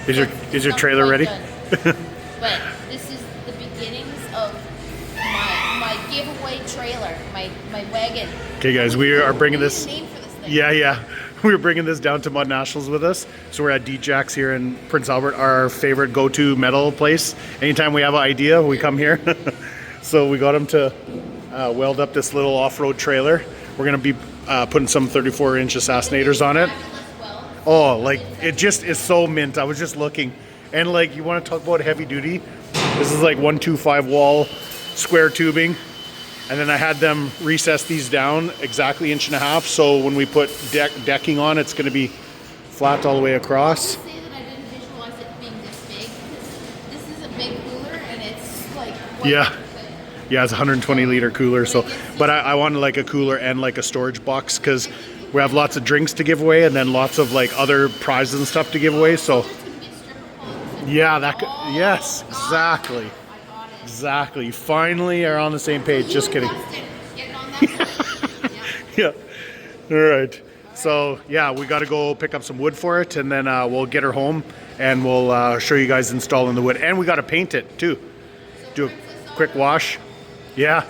Is your trailer ready? But this is the beginnings of my giveaway trailer, my wagon. Okay, guys, we are bringing this. Name for this thing. Yeah. We're bringing this down to Mud Nationals with us. So we're at D-Jack's here in Prince Albert, our favorite go-to metal place. Anytime we have an idea, we come here. So we got him to weld up this little off-road trailer. We're gonna be putting some 34-inch assassinators on it. Oh, like it just is so mint. I was just looking, and like you want to talk about heavy duty. This is like 125 wall square tubing. And then I had them recess these down exactly 1.5 inches. So when we put decking on, it's going to be flat all the way across. I say that I didn't visualize it being this big, because this is a big cooler and it's like Yeah, it's a 120 liter cooler. So, but I wanted like a cooler and like a storage box because we have lots of drinks to give away and then lots of like other prizes and stuff to give away. So yeah, yes, exactly. Exactly. You finally are on the same page. Just kidding. Yeah. All right. So yeah, we got to go pick up some wood for it, and then we'll get her home, and we'll show you guys installing the wood. And we got to paint it too. Do a quick wash. Yeah.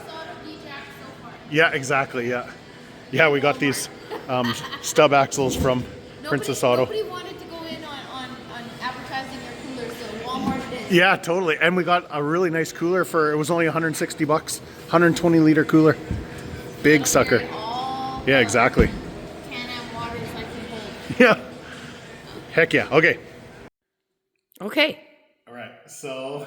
Yeah. Exactly. Yeah. Yeah. We got these stub axles from Princess Auto. Nobody wanted to go in on advertising their coolers, so Walmart it is. Yeah, totally. And we got a really nice cooler for, it was only 160 bucks. 120 liter cooler. Big sucker. Yeah, exactly. Can-Am water is like you hold. Yeah. Heck yeah. Okay. Okay. All right. So,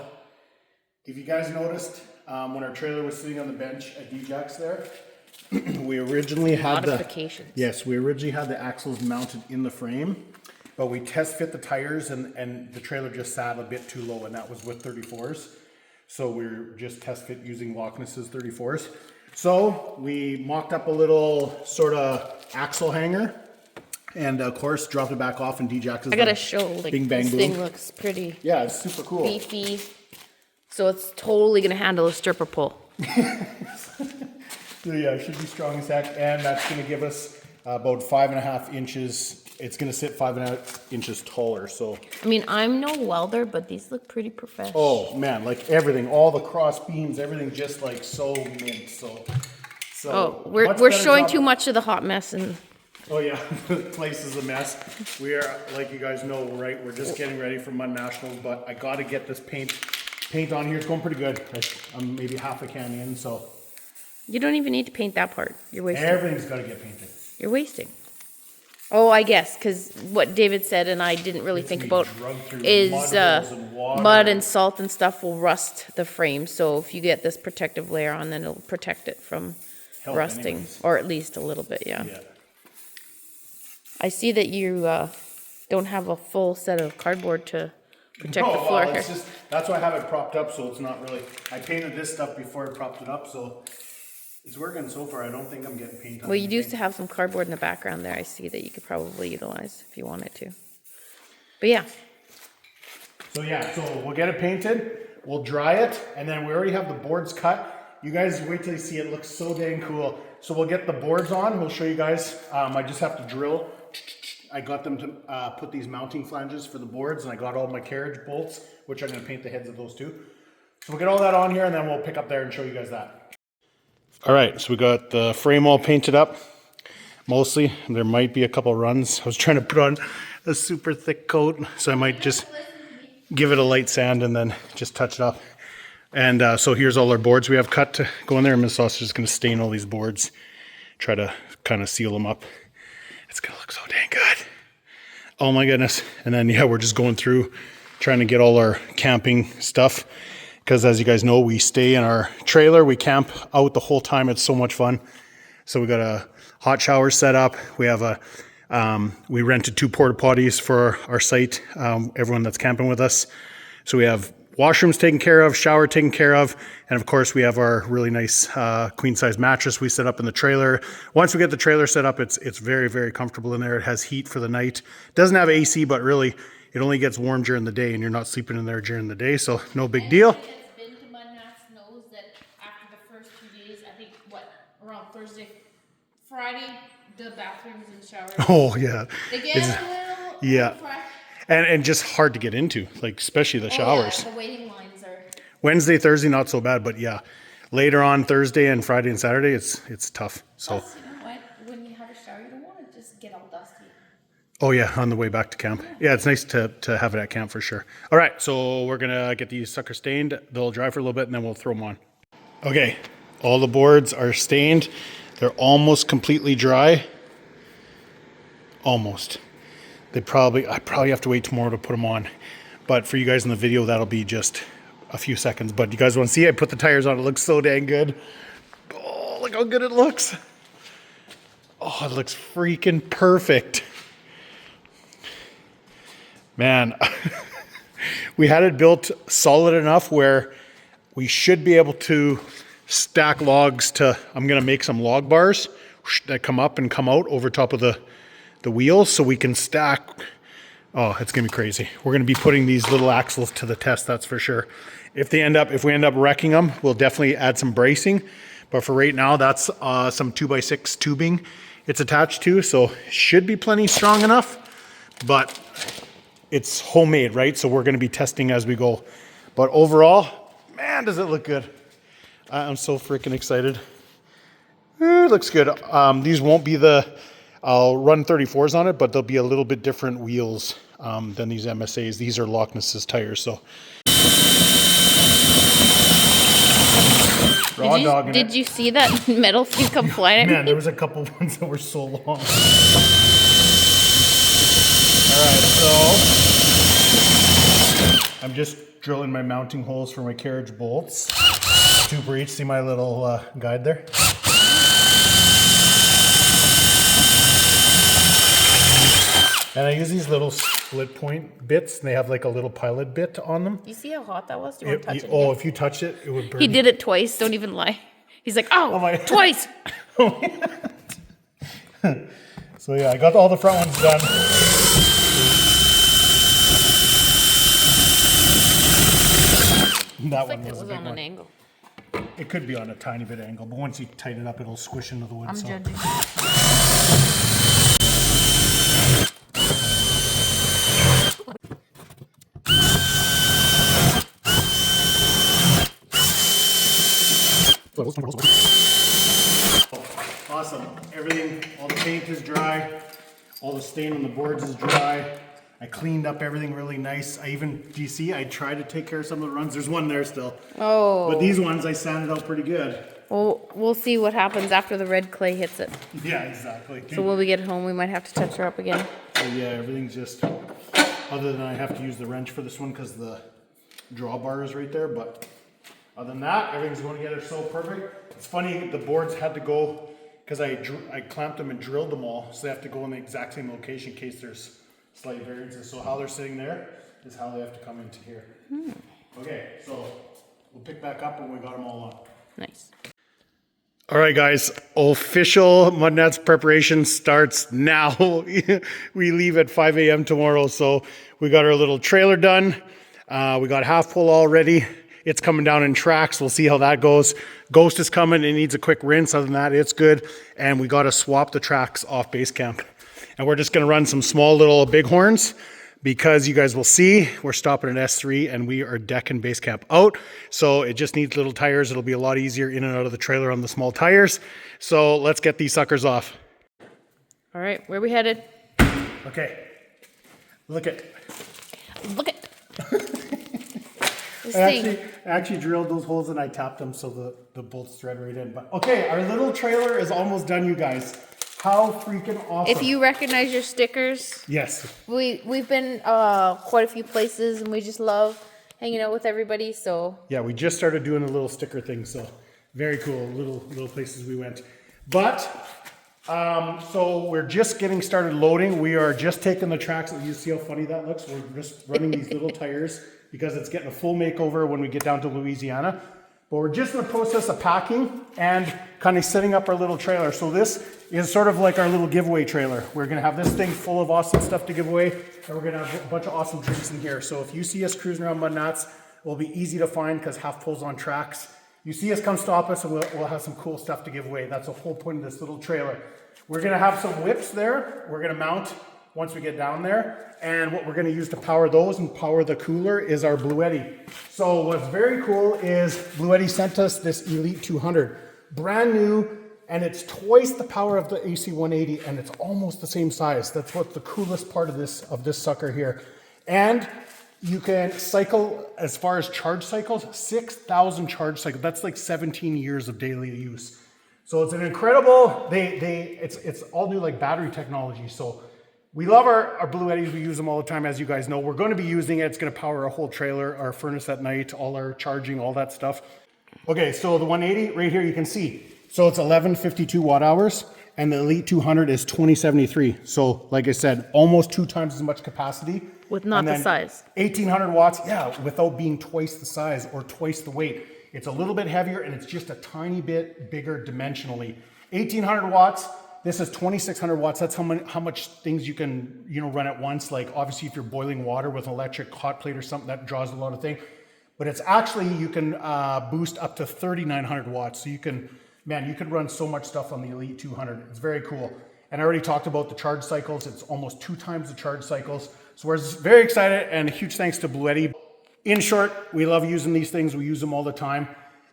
if you guys noticed, when our trailer was sitting on the bench at D-Jack's there, we originally had Modifications. Yes, we originally had the axles mounted in the frame, but we test fit the tires and the trailer just sat a bit too low, and that was with 34s. So we're just test fit using Loch Ness's 34s. So we mocked up a little sort of axle hanger, and of course dropped it back off in D-Jack's. I gotta show, like, Bing Bang this Boom. thing looks pretty Yeah, it's super cool. beefy. So it's totally gonna handle a stripper pull. So yeah, it should be strong as heck, and that's going to give us about 5.5 inches. It's going to sit 5.5 inches taller. So I mean, I'm no welder, but these look pretty professional. oh man, like everything, all the cross beams, everything just like so mint. So we're showing too much of the hot mess, and oh yeah, the place is a mess. We are, like you guys know, right? We're just getting ready for Mud Nationals, but I got to get this paint on here. It's going pretty good. I'm maybe half a can in, so. you don't even need to paint that part. You're wasting. Everything's got to get painted. You're wasting. Oh, I guess, because what David said and I didn't really think about is mud and salt and stuff will rust the frame. So if you get this protective layer on, then it'll protect it from rusting, anyways. or at least a little bit, yeah. I see that you don't have a full set of cardboard to protect the floor here. That's why I have it propped up, so it's not really. I painted this stuff before I propped it up, so it's working so far. I don't think I'm getting paint on. Well, you used to have some cardboard in the background there. I see that you could probably utilize if you wanted to. But yeah. So yeah, so we'll get it painted, we'll dry it, and then we already have the boards cut. You guys wait till you see it. It looks so dang cool. So we'll get the boards on. We'll show you guys. I just have to drill. I got them to put these mounting flanges for the boards, and I got all my carriage bolts, which I'm going to paint the heads of those too. So we'll get all that on here, and then we'll pick up there and show you guys that. All right, so we got the frame all painted up, mostly. There might be a couple runs. I was trying to put on a super thick coat, so I might just give it a light sand and then just touch it up. And so here's all our boards we have cut to go in there. Miss Sausage is going to stain all these boards, try to kind of seal them up. It's going to look so dang good. Oh my goodness. And then, yeah, we're just going through trying to get all our camping stuff. Because as you guys know, we stay in our trailer. We camp out the whole time. It's so much fun. So we got a hot shower set up. We have we rented 2 porta potties for our site, everyone that's camping with us. So we have washrooms taken care of, shower taken care of, and of course we have our really nice queen size mattress we set up in the trailer. Once we get the trailer set up, it's very, very comfortable in there. It has heat for the night. It doesn't have AC, but really it only gets warm during the day, and you're not sleeping in there during the day, so no big deal. Anybody that's been to Mud Nats knows that after the first 2 days, I think, around Thursday, Friday, the bathrooms and showers. Oh yeah. They get a little fresh. And just hard to get into, like especially the showers. The waiting lines are. Wednesday, Thursday, not so bad, but yeah, later on Thursday and Friday and Saturday, it's tough. So. Plus, you know what? When you have a shower, you don't want to just get all dusty. Oh yeah, on the way back to camp. Yeah, it's nice to have it at camp for sure. All right, so we're gonna get these suckers stained. They'll dry for a little bit and then we'll throw them on. Okay, all the boards are stained. They're almost completely dry. Almost. I probably have to wait tomorrow to put them on. But for you guys in the video, that'll be just a few seconds. But you guys want to see? I put the tires on. It looks so dang good. Oh, look how good it looks. Oh, it looks freaking perfect. Man, we had it built solid enough where we should be able to stack logs to, I'm going to make some log bars that come up and come out over top of the wheels so we can stack. Oh, it's going to be crazy. We're going to be putting these little axles to the test, that's for sure. If we end up wrecking them, we'll definitely add some bracing. But for right now, that's some 2x6 tubing it's attached to, so should be plenty strong enough. But it's homemade, right? So we're going to be testing as we go. But overall, man, does it look good. I'm so freaking excited. It looks good. These won't be I'll run 34s on it, but they'll be a little bit different wheels than these MSAs. These are Loch Ness's tires, so. Did you see that metal thing come flying at me? Man, there was a couple ones that were so long. All right, so I'm just drilling my mounting holes for my carriage bolts. 2 per each. See my little guide there? And I use these little split point bits, and they have like a little pilot bit on them. You see how hot that was? Do you want to touch it? Oh, if you touch it, it would burn. He did it twice. Don't even lie. He's like, oh twice. So yeah, I got all the front ones done. That one was a big on one. an angle. It could be on a tiny bit angle, but once you tighten it up, it'll squish into the wood. I'm judging. Awesome. Everything, all the paint is dry. All the stain on the boards is dry. I cleaned up everything really nice. Do you see, I tried to take care of some of the runs. There's one there still. Oh. But these ones, I sanded out pretty good. Well, we'll see what happens after the red clay hits it. Yeah, exactly. So when we get home, we might have to touch her up again. So yeah, everything's just, other than I have to use the wrench for this one because the drawbar is right there. But other than that, everything's going together so perfect. It's funny, the boards had to go, because I clamped them and drilled them all, so they have to go in the exact same location in case there's slight variances. So how they're sitting there is how they have to come into here. Okay, so we'll pick back up when we got them all on. Nice. All right, guys, official Mud Nuts preparation starts now. We leave at 5 a.m. tomorrow, so we got our little trailer done. We got half full already. It's coming down in tracks. We'll see how that goes. Ghost is coming. It needs a quick rinse. Other than that, it's good. And we got to swap the tracks off base camp. And we're just going to run some small little bighorns because you guys will see we're stopping at S3 and we are decking base camp out. So it just needs little tires. It'll be a lot easier in and out of the trailer on the small tires. So let's get these suckers off. All right, where are we headed? Okay. Look at. I actually drilled those holes and I tapped them so the bolts thread right in. But okay, our little trailer is almost done, you guys. How freaking awesome. If you recognize your stickers. Yes. We've been quite a few places and we just love hanging out with everybody, so. Yeah, we just started doing a little sticker thing, so very cool, little places we went. But, so we're just getting started loading. We are just taking the tracks. You see how funny that looks? We're just running these little tires because it's getting a full makeover when we get down to Louisiana. But we're just in the process of packing and kind of setting up our little trailer. So this is sort of like our little giveaway trailer. We're gonna have this thing full of awesome stuff to give away, and we're gonna have a bunch of awesome drinks in here. So if you see us cruising around Mud Nuts, it will be easy to find because half pulls on tracks. You see us, come stop us, and we'll have some cool stuff to give away. That's the whole point of this little trailer. We're gonna have some whips there. We're gonna mount once we get down there. And what we're gonna use to power those and power the cooler is our Bluetti. So what's very cool is Bluetti sent us this Elite 200, brand new, and it's twice the power of the AC 180, and it's almost the same size. That's what the coolest part of this sucker here. And you can cycle, as far as charge cycles, 6,000 charge cycles. That's like 17 years of daily use. So it's an incredible, it's all new like battery technology. So we love our Bluettis. We use them all the time, as you guys know. We're going to be using it. It's going to power our whole trailer, our furnace at night, all our charging, all that stuff. Okay, so the 180 right here, you can see. So it's 1152 watt hours, and the Elite 200 is 2073. So like I said, almost 2 times as much capacity. With not the size. 1800 watts, yeah, without being twice the size or twice the weight. It's a little bit heavier, and it's just a tiny bit bigger dimensionally. 1800 watts, this is 2600 watts. That's how much things you can, run at once. Like obviously if you're boiling water with an electric hot plate or something, that draws a lot of things. But it's actually, you can boost up to 3900 watts. So you can run so much stuff on the Elite 200. It's very cool. And I already talked about the charge cycles. It's almost 2 times the charge cycles. So we're very excited, and a huge thanks to Bluetti. In short, we love using these things. We use them all the time.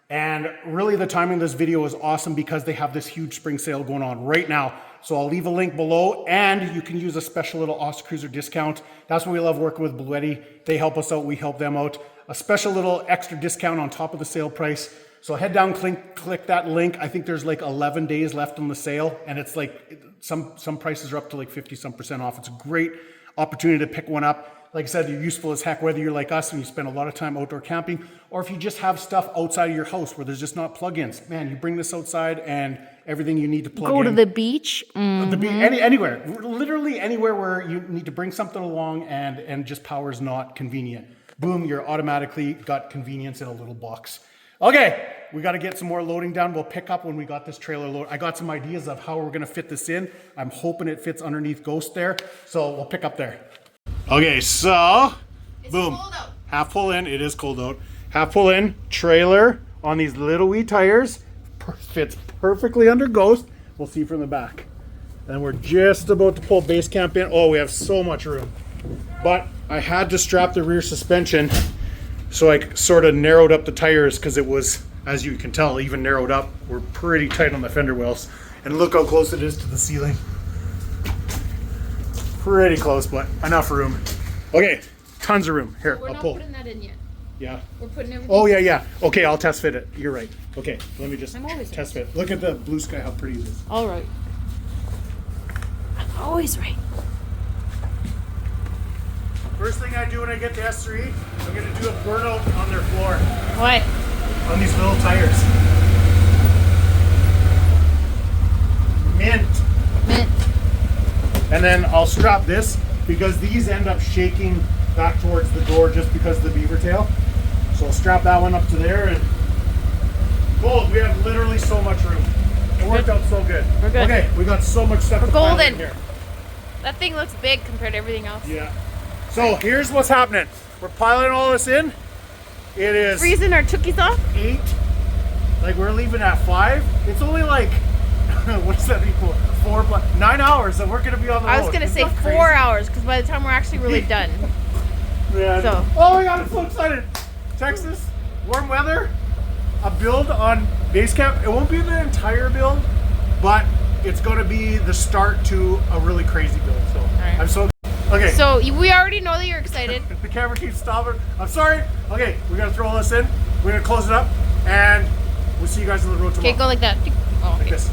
And really the timing of this video is awesome because they have this huge spring sale going on right now. So I'll leave a link below, and you can use a special little ostacruiser discount. That's why we love working with Bluetti. They help us out, we help them out. A special little extra discount on top of the sale price. So head down, click that link. I think there's like 11 days left on the sale, and it's like some prices are up to like 50% off. It's a great opportunity to pick one up. Like I said, you're useful as heck, whether you're like us and you spend a lot of time outdoor camping, or if you just have stuff outside of your house where there's just not plug-ins. Man, you bring this outside and everything you need to plug in. Go to the beach. The beach, anywhere, literally anywhere where you need to bring something along and just power is not convenient. Boom, you're automatically got convenience in a little box. Okay, we got to get some more loading down. We'll pick up when we got this trailer loaded. I got some ideas of how we're going to fit this in. I'm hoping it fits underneath Ghost there. So we'll pick up there. Okay, so boom, half pull in. It is cold out. Half pull in, trailer on these little wee tires. Fits perfectly under Ghost. We'll see from the back. And we're just about to pull base camp in. Oh, we have so much room. But I had to strap the rear suspension, so I sort of narrowed up the tires because it was, as you can tell, even narrowed up. We're pretty tight on the fender wells. And look how close it is to the ceiling. Pretty close, but enough room. Okay, tons of room. Here, I'll pull. We're not putting that in yet. Yeah. We're putting everything. Oh, yeah. Okay, I'll test fit it. You're right. Okay, let me just I'm always test fit. Look at the blue sky, how pretty it is. All right. I'm always right. First thing I do when I get to S3, I'm going to do a burnout on their floor. Why? On these little tires. Mint. And then I'll strap this because these end up shaking back towards the door just because of the beaver tail. So I'll strap that one up to there, and gold, we have literally so much room. It worked out so good. We're good. Okay, we got so much stuff to pile in here. That thing looks big compared to everything else. Yeah. So here's what's happening. We're piling all this in. It is freezing our tookies off. 8. Like we're leaving at 5. It's only like what's that equal? 9 hours that we're gonna be on the road. I was gonna say 4 hours because by the time we're actually really done. Yeah. So. Oh my god, I'm so excited. Texas, warm weather, a build on base camp. It won't be the entire build, but it's gonna be the start to a really crazy build. So I'm so okay. So we already know that you're excited. The camera keeps stopping. I'm sorry. Okay, we're gonna throw all this in. We're gonna close it up, and we'll see you guys on the road tomorrow. Okay, go like that. Oh, okay. Like this.